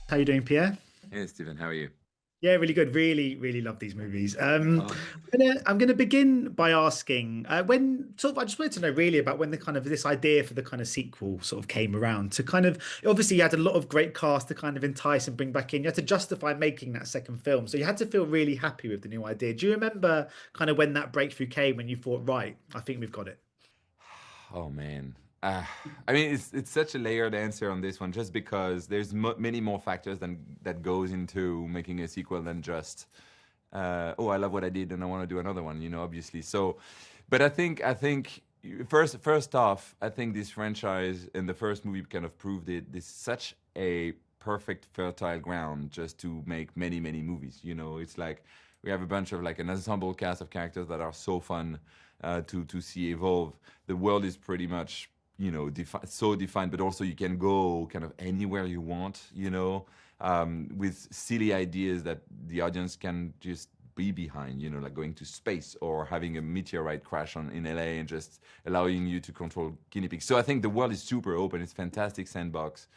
How you doing, Pierre? Hey, Stephen, how are you? Yeah, really good. Really, really love these movies. Oh, I'm gonna begin by asking when sort of I just wanted to know really about when the kind of this idea for the kind of sequel sort of came around to kind of obviously you had a lot of great cast to kind of entice and bring back in. You had to justify making that second film, so you had to feel really happy with the new idea. Do you remember kind of when that breakthrough came when you thought, right, I think we've got it? oh man. Uh, I mean, it's such a layered answer on this one, just because there's many more factors than that goes into making a sequel than just, oh, I love what I did and I want to do another one. Obviously. So, but I think first off, I think this franchise in the first movie kind of proved it. This is such a perfect fertile ground just to make many movies. It's like we have a bunch of like an ensemble cast of characters that are so fun to see evolve. The world is pretty much so defined, but also you can go kind of anywhere you want, with silly ideas that the audience can just be behind, like going to space or having a meteorite crash in LA and just allowing you to control guinea pigs. So I think the world is super open. It's fantastic sandbox.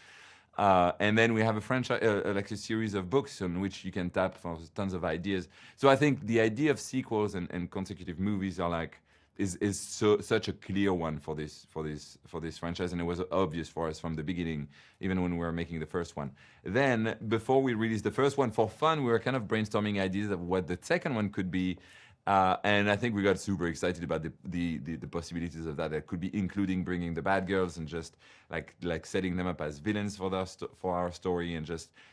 And then we have a franchise, like a series of books on which you can tap for tons of ideas. So I think the idea of sequels and consecutive movies are like is such a clear one for this franchise, and it was obvious for us from the beginning, even when we were making the first one. Then before we released the first one for fun, we were kind of brainstorming ideas of what the second one could be. And I think we got super excited about the possibilities of that. That could be including bringing the bad girls and just like setting them up as villains for our story, and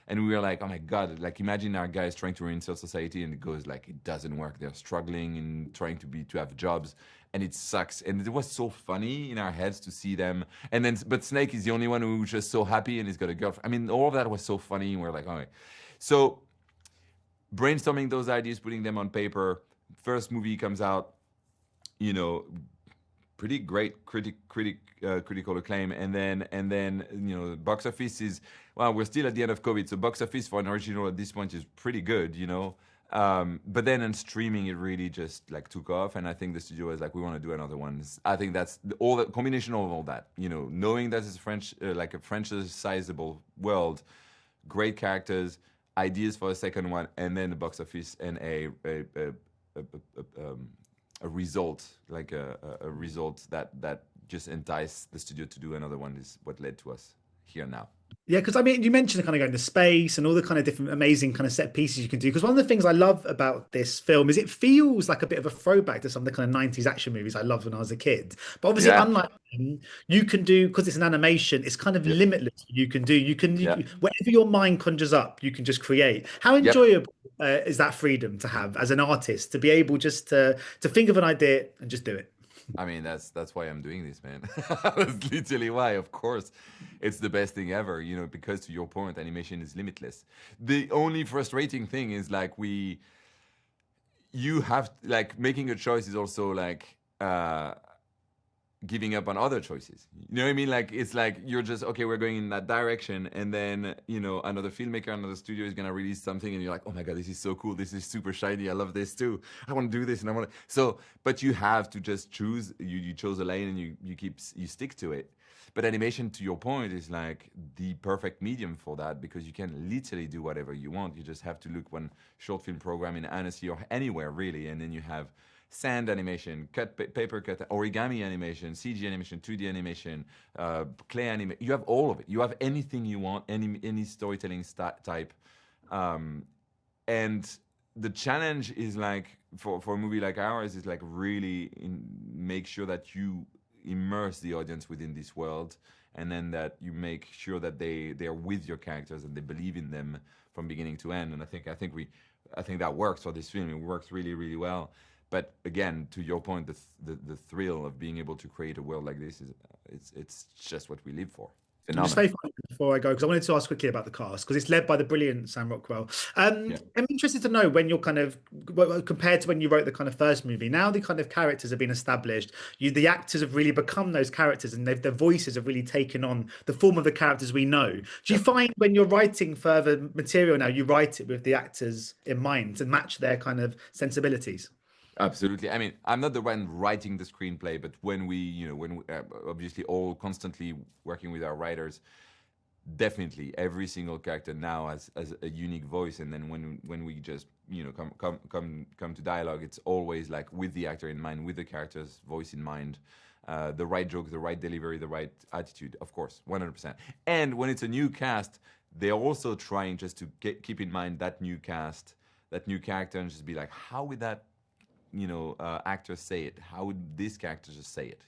we were like, oh my god, like imagine our guys trying to reinsert society and it goes like it doesn't work. They're struggling and trying to have jobs, and it sucks. And it was so funny in our heads to see them. And then but Snake is the only one who's just so happy and he's got a girlfriend. I mean, all of that was so funny. And we're like, okay, so brainstorming those ideas, putting them on paper. First movie comes out, you know, pretty great critical acclaim, and then box office is, well, we're still at the end of COVID, so box office for an original at this point is pretty good. But then on streaming, it really just like took off, and I think the studio was like, we want to do another one. I think that's all the combination of all that, knowing that it's French, like a French-sizable world, great characters, ideas for a second one, and then the box office and a result, like a result that just enticed the studio to do another one is what led to us here now. Yeah, because I mean, you mentioned kind of going to space and all the kind of different amazing kind of set pieces you can do. Because one of the things I love about this film is it feels like a bit of a throwback to some of the kind of 90s action movies I loved when I was a kid. But obviously, Yeah, unlike them, you can do, because it's an animation, it's kind of yeah, limitless. You can do, yeah, whatever your mind conjures up, you can just create. How yep. enjoyable is that freedom to have as an artist to be able just to think of an idea and just do it? I mean, that's why I'm doing this, man. That's literally why. Of course, it's the best thing ever, because to your point, animation is limitless. The only frustrating thing is like you have like making a choice is also like giving up on other choices. You know what I mean? Like it's like you're just okay, we're going in that direction, and then another filmmaker, another studio is gonna release something, and you're like, oh my god, this is so cool, this is super shiny, I love this too, I want to do this, and I want to. So, but you have to just choose. You chose a lane, and you stick to it. But animation, to your point, is like the perfect medium for that because you can literally do whatever you want. You just have to look one short film program in Annecy or anywhere really, and then you have sand animation, paper cut, origami animation, CG animation, 2D animation, clay animation. You have all of it. You have anything you want, any storytelling type. Um, and the challenge is like for a movie like ours is like really make sure that you immerse the audience within this world, and then that you make sure that they're with your characters and they believe in them from beginning to end. And I think that works for this film. It works really, really well. But again, to your point, the thrill of being able to create a world like this is it's just what we live for. And just Phenomenal. very finally before I go, because I wanted to ask quickly about the cast, because it's led by the brilliant Sam Rockwell. Yeah. I'm interested to know when you're kind of compared to when you wrote the kind of first movie. Now the kind of characters have been established. The actors have really become those characters, and their voices have really taken on the form of the characters we know. Do you Yep. find when you're writing further material now, you write it with the actors in mind to match their kind of sensibilities? Absolutely. I mean, I'm not the one writing the screenplay, but when we obviously all constantly working with our writers, definitely every single character now has a unique voice, and then when we just come to dialogue, it's always like with the actor in mind, with the character's voice in mind, the right joke, the right delivery, the right attitude, of course, 100%. And when it's a new cast, they're also trying just to keep in mind that new cast, that new character, and just be like, how would that actor say it? How would this character just say it?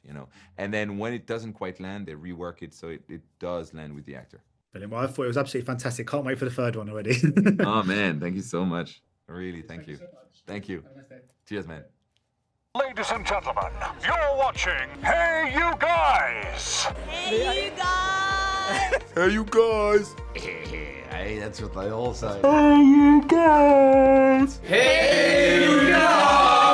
And then when it doesn't quite land, they rework it so it does land with the actor. Brilliant. Well, I thought it was absolutely fantastic. Can't wait for the third one already. Oh man, thank you so much. Really, thank you. So much. Thank you. Have a nice day. Cheers, man. Ladies and gentlemen, you're watching Hey You Guys! Hey, you guys! Hey, you guys. Hey, that's what they all say. Hey, you guys. Hey, you guys!